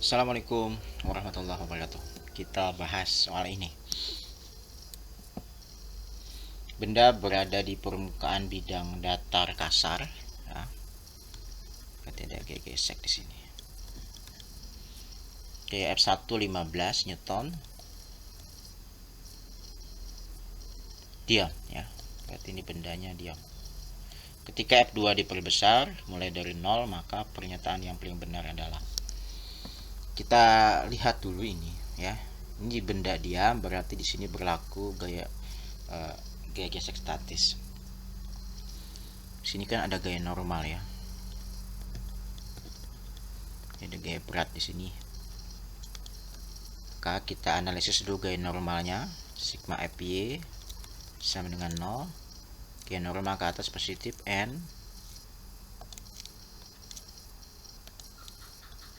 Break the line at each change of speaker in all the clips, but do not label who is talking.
Assalamualaikum warahmatullahi wabarakatuh. Kita bahas soal ini. Benda berada di permukaan bidang datar kasar. Ya, berarti ada gesek di sini. Oke, F1 15 Newton. Diam ya. Berarti ini bendanya diam. Ketika F2 diperbesar mulai dari 0, maka pernyataan yang paling benar adalah, kita lihat dulu ini ya. Ini benda diam, berarti di sini berlaku gaya gesek statis. Sini kan ada gaya normal ya. Ada gaya berat di sini. Maka kita analisis dulu gaya normalnya. Sigma FY sama dengan 0. Gaya normal ke atas positif N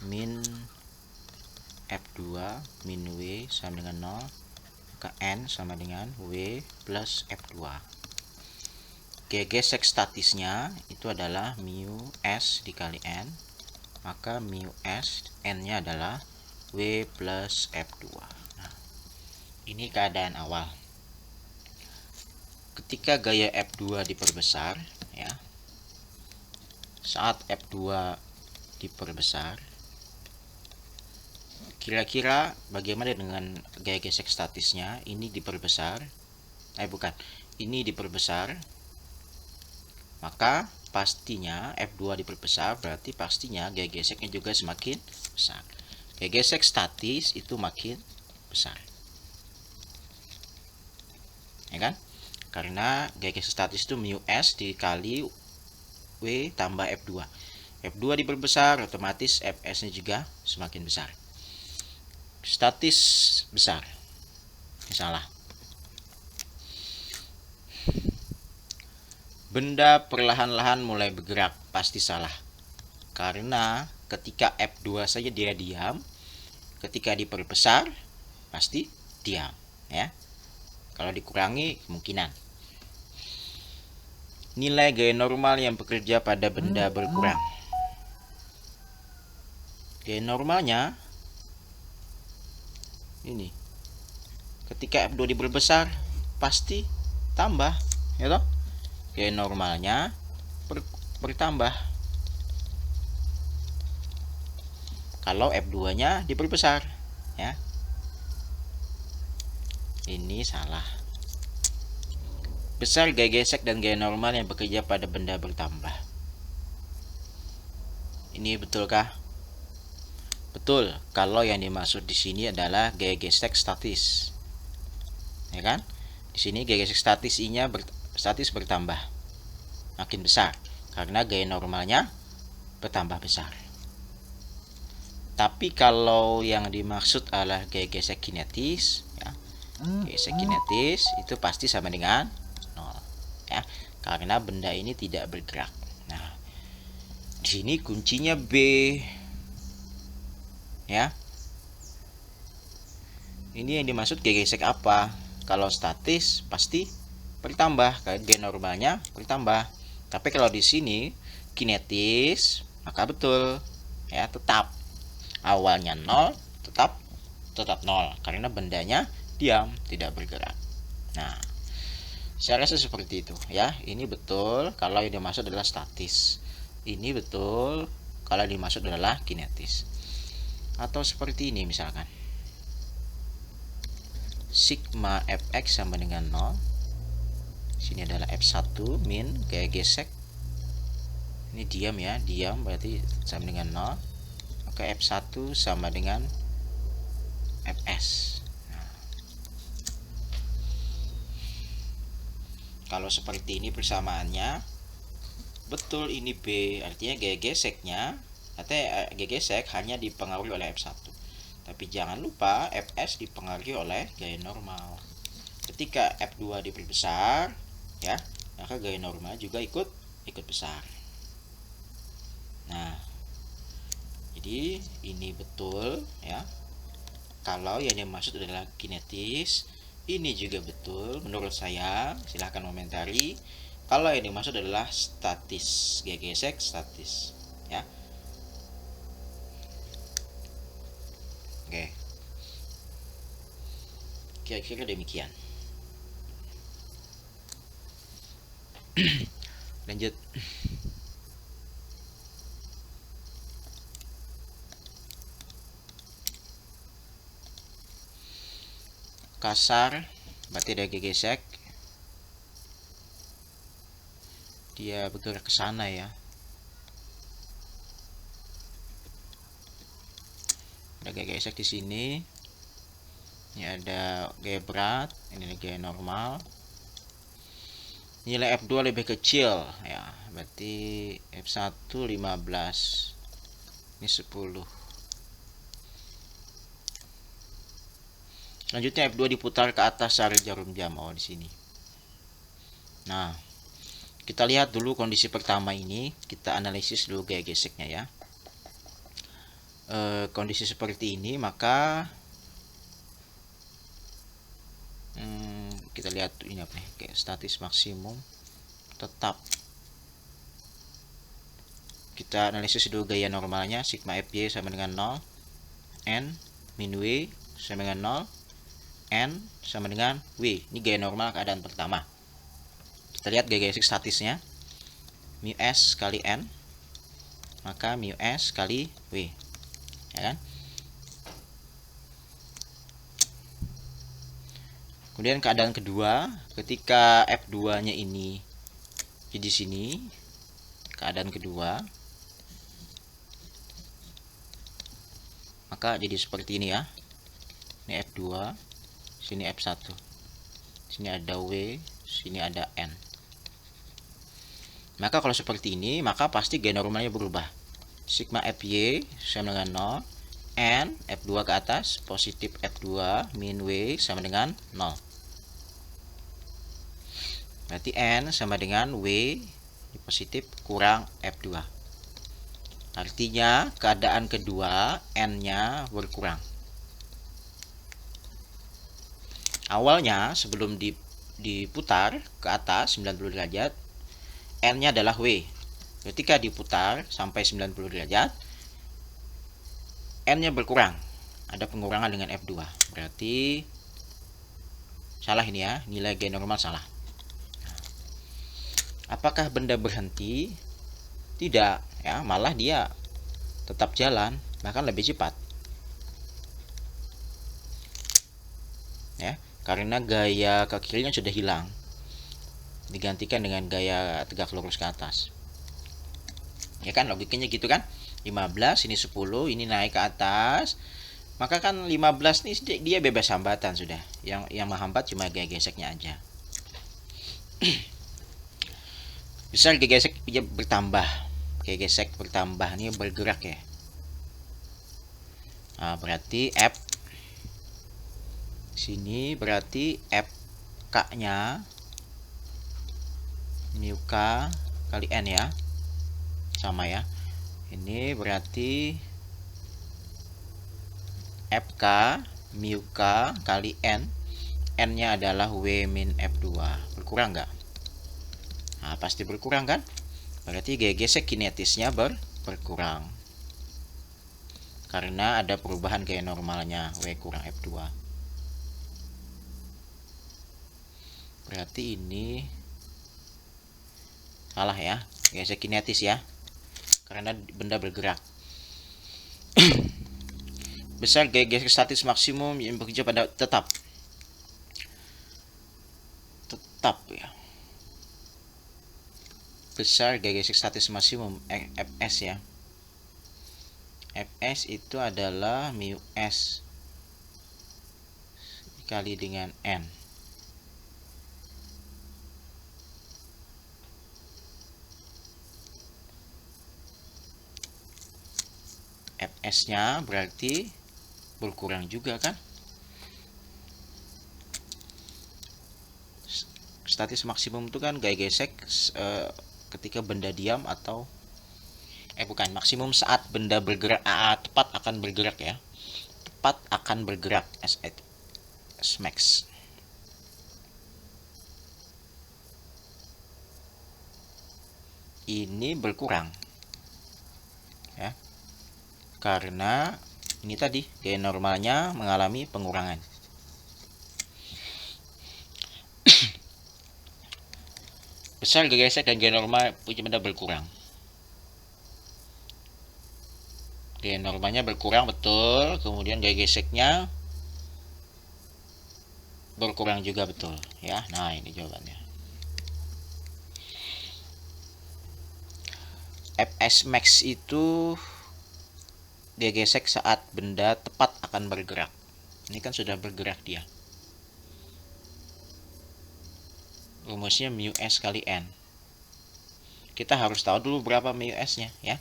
min F2 min W sama dengan 0, maka N sama dengan W plus F2. Gaya gesek statisnya itu adalah mu S dikali N, maka mu S N nya adalah W plus F2. Nah, ini keadaan awal. Ketika gaya F2 diperbesar ya, saat F2 diperbesar, kira-kira bagaimana dengan gaya gesek statisnya? Ini diperbesar, ini diperbesar, maka pastinya F2 diperbesar, berarti pastinya gaya geseknya juga semakin besar. Gaya gesek statis itu makin besar, ya kan? Karena gaya gesek statis itu mu S dikali W tambah F2. F2 diperbesar, otomatis Fs nya juga semakin besar. Statis besar, salah. Benda perlahan-lahan mulai bergerak, pasti salah. Karena ketika F2 saja dia diam, ketika diperbesar pasti diam ya. Kalau dikurangi kemungkinan. Nilai gaya normal yang bekerja pada benda berkurang. Gaya normalnya ini. Ketika F2 diperbesar pasti tambah, ya toh? Gaya normalnya bertambah. Kalau F2-nya diperbesar, ya. Ini salah. Besar gaya gesek dan gaya normal yang bekerja pada benda bertambah. Ini betulkah? Betul, kalau yang dimaksud di sini adalah gaya gesek statis. Ya kan? Di sini gaya gesek statis I-nya statis bertambah. Makin besar karena gaya normalnya bertambah besar. Tapi kalau yang dimaksud adalah gaya gesek kinetis ya. Gaya gesek kinetis itu pasti sama dengan 0 ya, karena benda ini tidak bergerak. Nah, di sini kuncinya B ya. Ini yang dimaksud gaya gesek apa? Kalau statis pasti bertambah karena gaya normalnya bertambah. Tapi kalau di sini kinetis, maka betul ya, tetap awalnya 0, tetap 0 karena bendanya diam, tidak bergerak. Nah, saya rasa seperti itu ya. Ini betul kalau yang dimaksud adalah statis. Ini betul kalau yang dimaksud adalah kinetis. Atau seperti ini misalkan. Sigma Fx sama dengan 0. Sini adalah F1 min gaya gesek. Ini diam ya, diam berarti sama dengan 0. Maka F1 sama dengan Fs. Nah, kalau seperti ini persamaannya betul, ini B, artinya gaya geseknya, artinya gaya gesek hanya dipengaruhi oleh F1. Tapi jangan lupa Fs dipengaruhi oleh gaya normal. Ketika F2 diperbesar ya, maka gaya normal juga ikut besar. Nah, jadi ini betul ya. Kalau yang dimaksud adalah kinetis, ini juga betul menurut saya. Silahkan komentari. Kalau yang dimaksud adalah statis, gaya gesek statis ya. Kira-kira demikian. Lanjut. Kasar berarti ada gegesek, dia bergerak ke sana ya. Ada gegesek di sini. Ini ada gaya berat, ini gaya normal. Nilai F2 lebih kecil ya, berarti F1 15, ini 10. Selanjutnya F2 diputar ke atas sari jarum jam. Oh, di sini. Nah, kita lihat dulu kondisi pertama ini, kita analisis dulu gaya geseknya ya. Kondisi seperti ini, maka kita lihat ini apa nih, kayak statis maksimum tetap. Kita analisis dulu gaya normalnya, sigma Fy sama dengan 0, n min W sama dengan 0, n sama dengan W. Ini gaya normal keadaan pertama. Kita lihat gaya gesek statisnya, mu s kali n, maka mu s kali W, ya kan? Kemudian keadaan kedua, ketika F2 nya ini jadi sini, keadaan kedua, maka jadi seperti ini ya. Ini F2, sini F1, sini ada W, sini ada N. Maka kalau seperti ini, maka pasti gaya normalnya berubah. Sigma Fy sama dengan 0, N F2 ke atas, positif F2 min W sama dengan 0. Berarti N sama dengan W positif kurang F2. Artinya keadaan kedua N-nya berkurang. Awalnya sebelum diputar ke atas 90 derajat, N-nya adalah W. Ketika diputar sampai 90 derajat, N-nya berkurang. Ada pengurangan dengan F2. Berarti salah ini ya, nilai gaya normal salah. Apakah benda berhenti? Tidak, ya, malah dia tetap jalan, bahkan lebih cepat. Ya, karena gaya ke kirinya sudah hilang. Digantikan dengan gaya tegak lurus ke atas. Ya kan, logikanya gitu kan? 15, ini 10, ini naik ke atas. Maka kan 15 nih dia bebas hambatan sudah. Yang menghambat cuma gaya geseknya aja. Besar gaya gesek bertambah. Gaya gesek bertambah, ini bergerak ya. Nah, berarti F sini berarti FK-nya mu K kali N ya. Sama ya. Ini berarti FK mu K kali N. N-nya adalah W min F2. Berkurang nggak? Nah, pasti berkurang kan? Berarti gaya gesek kinetisnya berkurang. Karena ada perubahan gaya normalnya, W kurang F2. Berarti ini salah ya, gaya gesek kinetis ya. Karena benda bergerak. Besar gaya gesek statis maksimum yang bekerja pada tetap ya. Besar gaya gesek statis maksimum Fs ya. Fs itu adalah mu s dikali dengan N. Fs-nya berarti berkurang juga kan? Statis maksimum itu kan gaya gesek ketika benda diam atau bukan, maksimum saat benda bergerak, tepat akan bergerak ya. Tepat akan bergerak, S max. Ini berkurang ya. Karena ini tadi gaya normalnya mengalami pengurangan. Besar gaya gesek dan gaya normal punya benda berkurang. Gaya normalnya berkurang betul, kemudian gaya geseknya berkurang juga betul ya. Nah, ini jawabannya. Fs max itu dia gesek saat benda tepat akan bergerak. Ini kan sudah bergerak dia. Rumusnya mu s kali n. Kita harus tahu dulu berapa mu s-nya ya.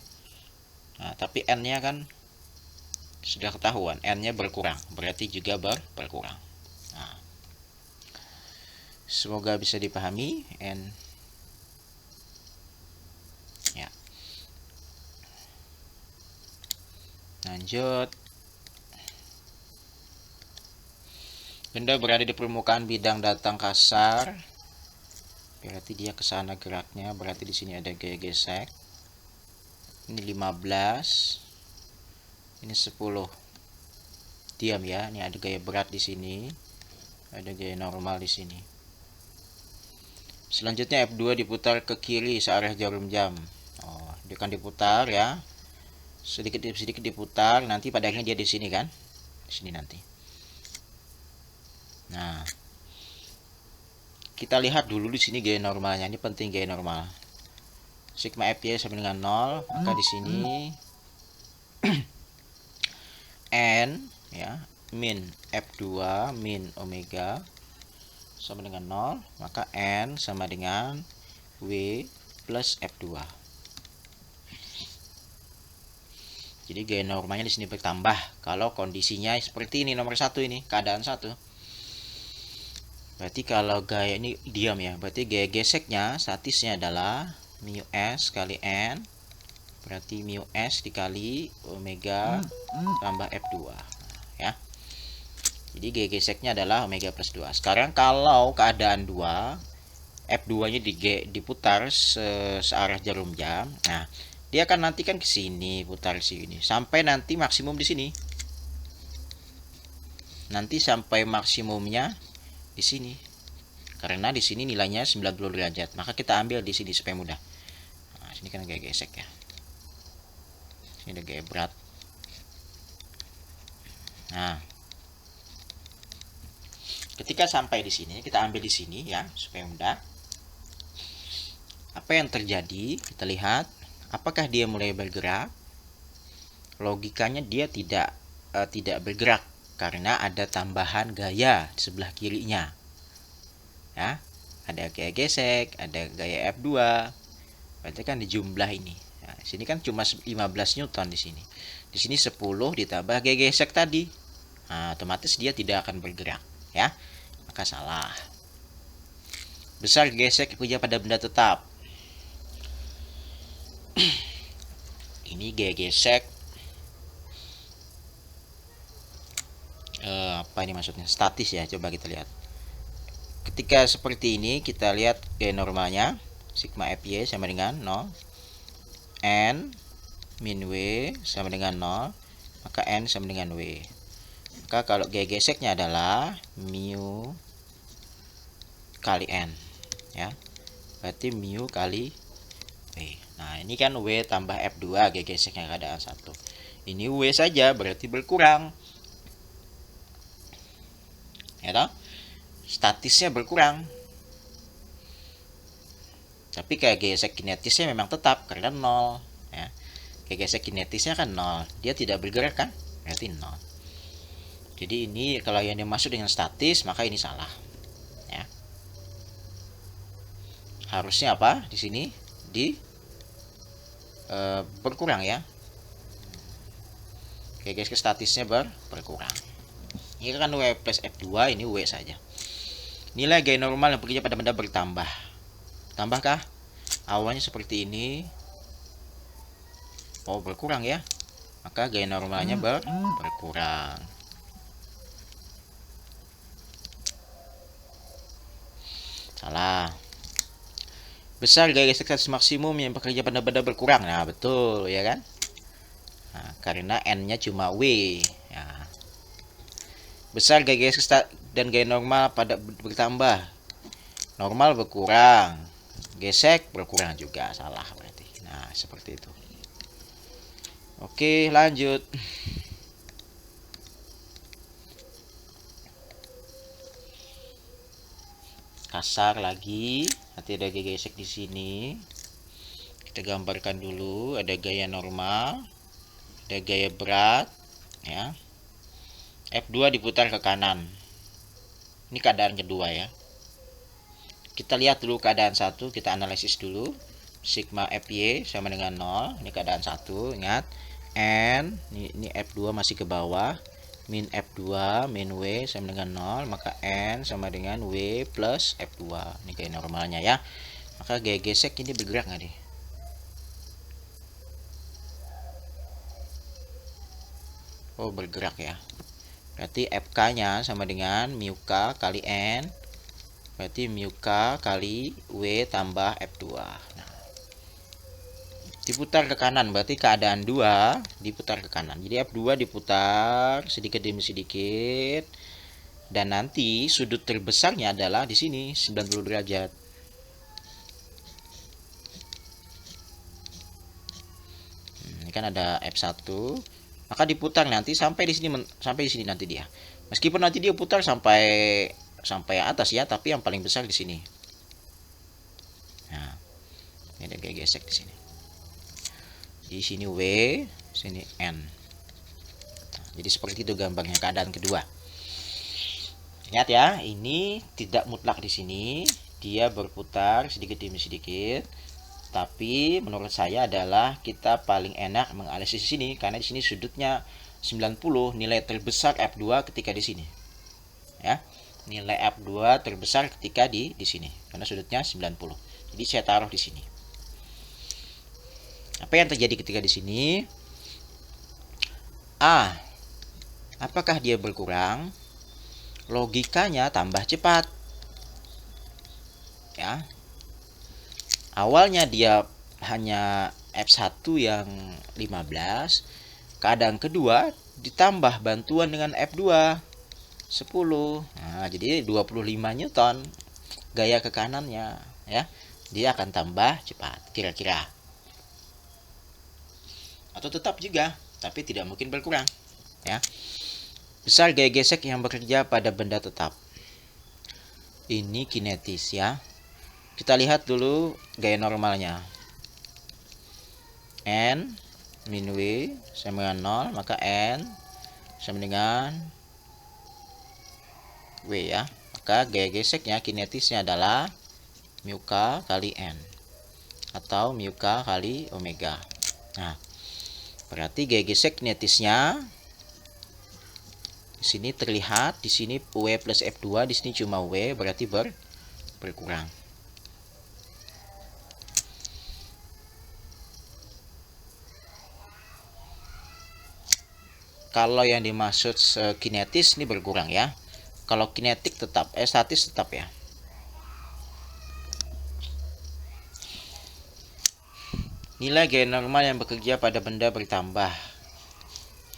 Nah, tapi n-nya kan sudah ketahuan, n-nya berkurang, berarti juga berkurang. Nah, semoga bisa dipahami. Ya. Lanjut. Benda berada di permukaan bidang datang kasar, berarti dia ke sana geraknya, berarti di sini ada gaya gesek. Ini 15. Ini 10. Diam ya, ini ada gaya berat di sini. Ada gaya normal di sini. Selanjutnya F2 diputar ke kiri searah jarum jam. Oh, dia akan diputar ya. Sedikit diputar, nanti pada akhirnya dia di sini kan? Di sini nanti. Nah, kita lihat dulu di sini gaya normalnya. Ini penting gaya normal. Sigma Fy sama dengan 0, maka di sini n ya, min F2 min omega sama dengan 0, maka n sama dengan W plus F2. Jadi gaya normalnya di sini bertambah kalau kondisinya seperti ini, nomor 1 ini, keadaan 1. Berarti kalau gaya ini diam ya, berarti gaya geseknya statisnya adalah mu s kali n, berarti mu s dikali omega tambah F2 ya. Jadi gaya geseknya adalah omega plus 2. Sekarang kalau keadaan 2, F2 nya diputar searah jarum jam. Nah, dia akan nanti kan ke sini, putar sini sampai nanti maksimum di sini. Nanti sampai maksimumnya di sini. Karena di sini nilainya 90 derajat, maka kita ambil di sini supaya mudah. Nah, sini kan gaya gesek ya. Ini ada gaya berat. Nah, ketika sampai di sini, kita ambil di sini ya supaya mudah. Apa yang terjadi? Kita lihat, apakah dia mulai bergerak? Logikanya dia tidak bergerak karena ada tambahan gaya di sebelah kirinya. Ya, ada gaya gesek, ada gaya F2. Berarti kan di jumlah ini. Nah, di sini kan cuma 15 Newton di sini. Di sini 10 ditambah gaya gesek tadi. Nah, otomatis dia tidak akan bergerak, ya. Maka salah. Besar gesek punya pada benda tetap. Ini gaya gesek. Apa ini maksudnya? Statis ya. Coba kita lihat. Ketika seperti ini, kita lihat gaya normalnya. Sigma Fy sama dengan 0. N min W sama dengan 0. Maka N sama dengan W. Maka kalau gaya geseknya adalah mu kali N. Ya. Berarti mu kali W. Nah, ini kan W tambah F2 gaya geseknya keadaan 1. Ini W saja berarti berkurang. Ya toh? Statisnya berkurang. Tapi kayak gesek kinetisnya memang tetap karena 0 ya. Kayak gesek kinetisnya kan 0. Dia tidak bergerak kan? Berarti 0. Jadi ini kalau yang dimaksud dengan statis, maka ini salah. Ya. Harusnya apa? Di sini berkurang ya. Kayak gesek statisnya berkurang. Ini kan W plus F2, ini W saja. Nilai gaya normal yang bekerja pada benda bertambah. Tambahkah? Awalnya seperti ini. Oh, berkurang ya. Maka gaya normalnya berkurang. Salah. Besar gaya gesek statis maksimum yang bekerja pada benda berkurang. Nah, betul ya kan? Nah, karena N-nya cuma W ya. Besar gaya gesek dan gaya normal pada bertambah. Normal berkurang, gesek berkurang juga, salah berarti. Nah, seperti itu. Oke, lanjut. Kasar lagi, nanti ada gesek di sini. Kita gambarkan dulu, ada gaya normal, ada gaya berat, ya. F2 diputar ke kanan. Ini keadaan kedua ya. Kita lihat dulu keadaan satu, kita analisis dulu. Sigma Fy sama dengan 0. Ini keadaan satu, ingat. N, ini F2 masih ke bawah. Min F2 min W sama dengan 0, maka N sama dengan W plus F2. Ini gaya normalnya ya. Maka gaya gesek ini bergerak nggak nih? Oh, bergerak ya. Berarti FK nya sama dengan mu K kali N. Berarti mu K kali W tambah F2. Nah, diputar ke kanan, berarti keadaan 2 diputar ke kanan. Jadi F2 diputar sedikit demi sedikit. Dan nanti sudut terbesarnya adalah di sini 90 derajat. Ini kan ada F1. Maka diputar nanti sampai di sini nanti dia. Meskipun nanti dia putar sampai atas ya, tapi yang paling besar di sini. Nah, ini ada kayak gesek di sini. Di sini W, sini N. Nah, jadi seperti itu gambarnya keadaan kedua. Ingat ya, ini tidak mutlak di sini, dia berputar sedikit demi sedikit. Tapi menurut saya adalah kita paling enak menganalisis di sini karena di sini sudutnya 90, nilai terbesar F2 ketika di sini. Ya. Nilai F2 terbesar ketika di sini karena sudutnya 90. Jadi saya taruh di sini. Apa yang terjadi ketika di sini? A. Apakah dia berkurang? Logikanya tambah cepat. Ya. Awalnya dia hanya F1 yang 15. Keadaan kedua ditambah bantuan dengan F2 10. Nah, jadi 25 Newton gaya ke kanannya ya. Dia akan tambah cepat kira-kira. Atau tetap juga, tapi tidak mungkin berkurang ya. Besar gaya gesek yang bekerja pada benda tetap. Ini kinetis ya. Kita lihat dulu gaya normalnya. N min W sama dengan 0, maka N sama dengan W ya. Maka gaya geseknya kinetisnya adalah mu K kali N atau mu K kali omega. Nah, berarti gaya gesek kinetisnya di sini terlihat, di sini W plus F2, di sini cuma W, berarti berkurang. Kalau yang dimaksud kinetis ini berkurang ya. Kalau kinetik tetap, statis tetap ya. Nilai gaya normal yang bekerja pada benda bertambah,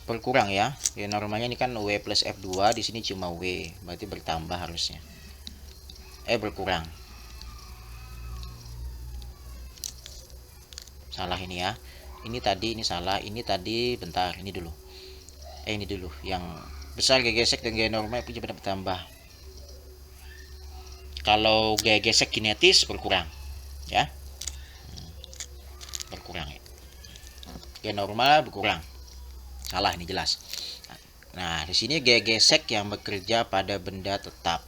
berkurang ya. Gaya normalnya ini kan W plus F2, di sini cuma W, berarti bertambah harusnya. Berkurang. Salah ini ya. Ini tadi, ini salah, ini tadi, bentar, ini dulu. Ini dulu, yang besar gaya gesek dan gaya normal itu bertambah. Kalau gaya gesek kinetis berkurang ya, berkurang ya. Gaya normal berkurang, salah ini jelas. Nah, di sini gaya gesek yang bekerja pada benda tetap.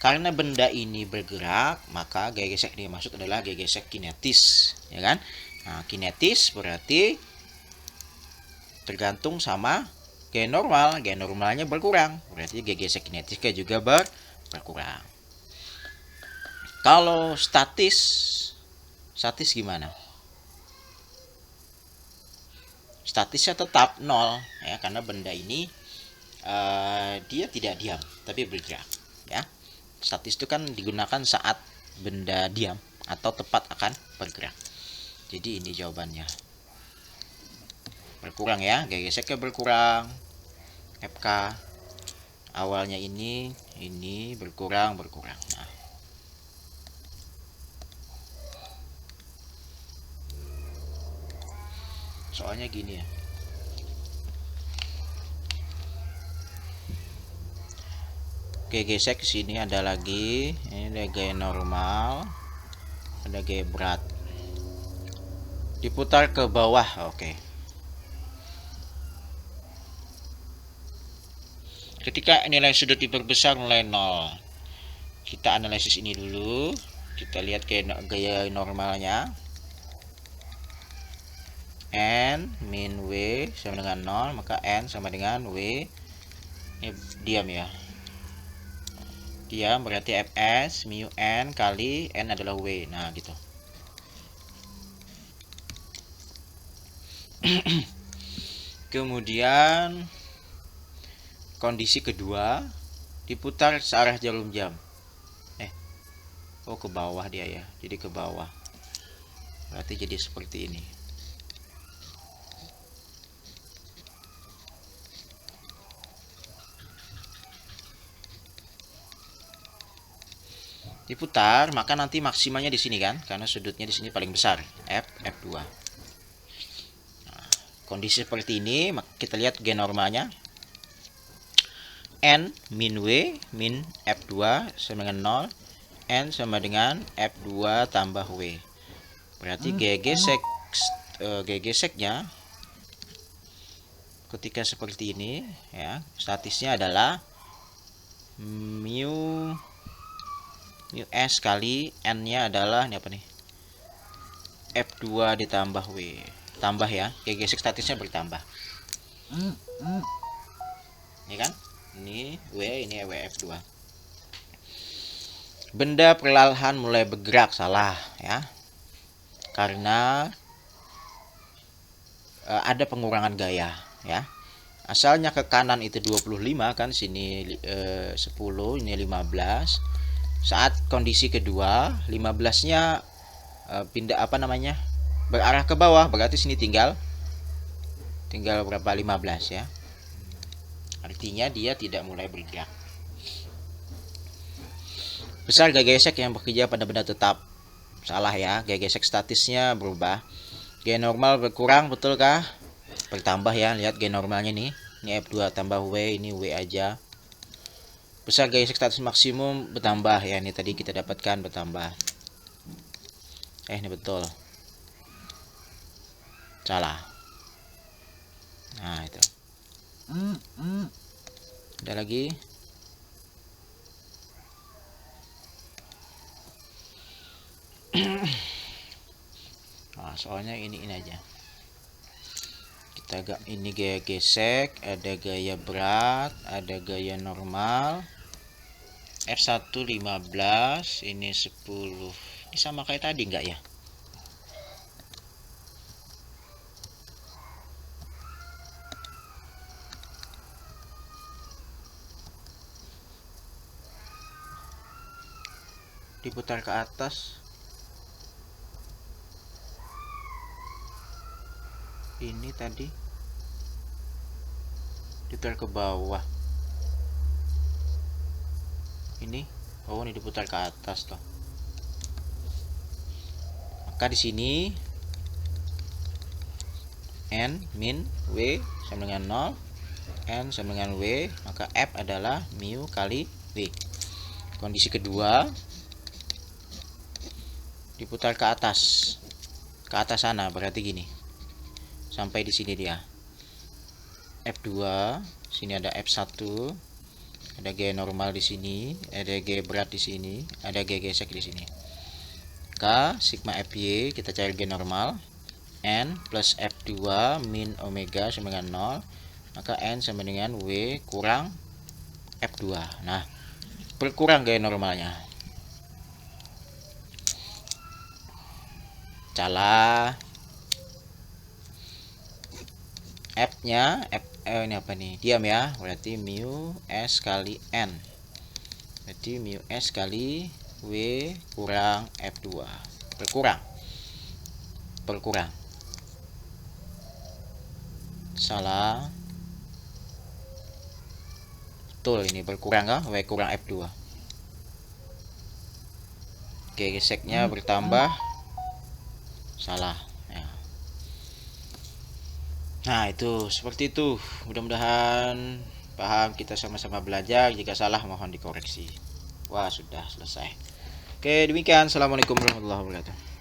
Karena benda ini bergerak, maka gaya gesek ini maksud adalah gaya gesek kinetis, ya kan? Nah, kinetis berarti tergantung sama gaya normal. Gaya normalnya berkurang, berarti gaya gesek kinetisnya juga berkurang. Kalau statis gimana? Statisnya tetap 0 ya, karena benda ini dia tidak diam tapi bergerak ya. Statis itu kan digunakan saat benda diam atau tepat akan bergerak. Jadi ini jawabannya. Berkurang ya, gaya geseknya berkurang. FK awalnya ini berkurang. Nah, soalnya gini ya. Oke, gesek ke sini, ada lagi. Ini ada gaya normal, ada gaya berat. Diputar ke bawah. Oke. Ketika nilai sudut diperbesar mulai 0, kita analisis ini dulu. Kita lihat gaya normalnya. N min W sama dengan 0, maka N sama dengan W. Ini diam ya. Diam berarti Fs mu N kali N adalah W. Nah, gitu. Kemudian kondisi kedua, diputar searah jarum jam. Oh, ke bawah dia ya. Jadi ke bawah. Berarti jadi seperti ini. Diputar, maka nanti maksimalnya di sini kan, karena sudutnya di sini paling besar, F2. Nah, kondisi seperti ini, kita lihat G normalnya. N min W min F2 sama dengan 0, N sama dengan F2 tambah W. Berarti G geseknya ketika seperti ini ya, statisnya adalah mu S kali N-nya adalah ini apa nih? F2 ditambah W. Tambah ya, gesek statisnya bertambah. Ini kan? Ini W, ini WF2. Benda perlahan mulai bergerak, salah ya. Karena ada pengurangan gaya ya. Asalnya ke kanan itu 25 kan, sini 10, ini 15. Saat kondisi kedua 15-nya pindah berarah ke bawah, berarti sini tinggal berapa, 15 ya. Artinya dia tidak mulai bergerak. Besar gaya gesek yang bekerja pada benda tetap, salah ya. Gaya gesek statisnya berubah. Gaya normal berkurang, betulkah? Bertambah ya, lihat gaya normalnya nih. Ini F2 tambah W, ini W aja. Besar gaya gesek statis maksimum bertambah ya, ini tadi kita dapatkan bertambah. Ini betul. Salah. Nah, itu. Ada lagi. Nah, soalnya ini aja. Kita ini gaya gesek, ada gaya berat, ada gaya normal. R1 15, ini 10. Ini sama kayak tadi enggak ya? Diputar ke atas. Ini tadi diputar ke bawah. Ini diputar ke atas toh. Maka di sini N min W sama dengan 0, N sama dengan W, maka F adalah mu kali W. Kondisi kedua, diputar ke atas sana, berarti gini. Sampai di sini dia. F2, sini ada F1, ada G normal di sini, ada G berat di sini, ada G gesek di sini. K sigma FY, kita cari G normal. N plus F2 min omega sama dengan 0, maka N sama dengan W kurang F2. Nah, berkurang G normalnya. Salah. F-nya ini apa nih? Diam ya. Berarti mu S kali N. Berarti mu S kali W kurang F2. Berkurang. Salah. Betul, ini berkurang kah? W kurang F2. Oke, geseknya bertambah. Salah ya. Nah, itu seperti itu. Mudah-mudahan paham, kita sama-sama belajar. Jika salah mohon dikoreksi. Wah, sudah selesai. Oke, demikian. Assalamualaikum warahmatullahi wabarakatuh.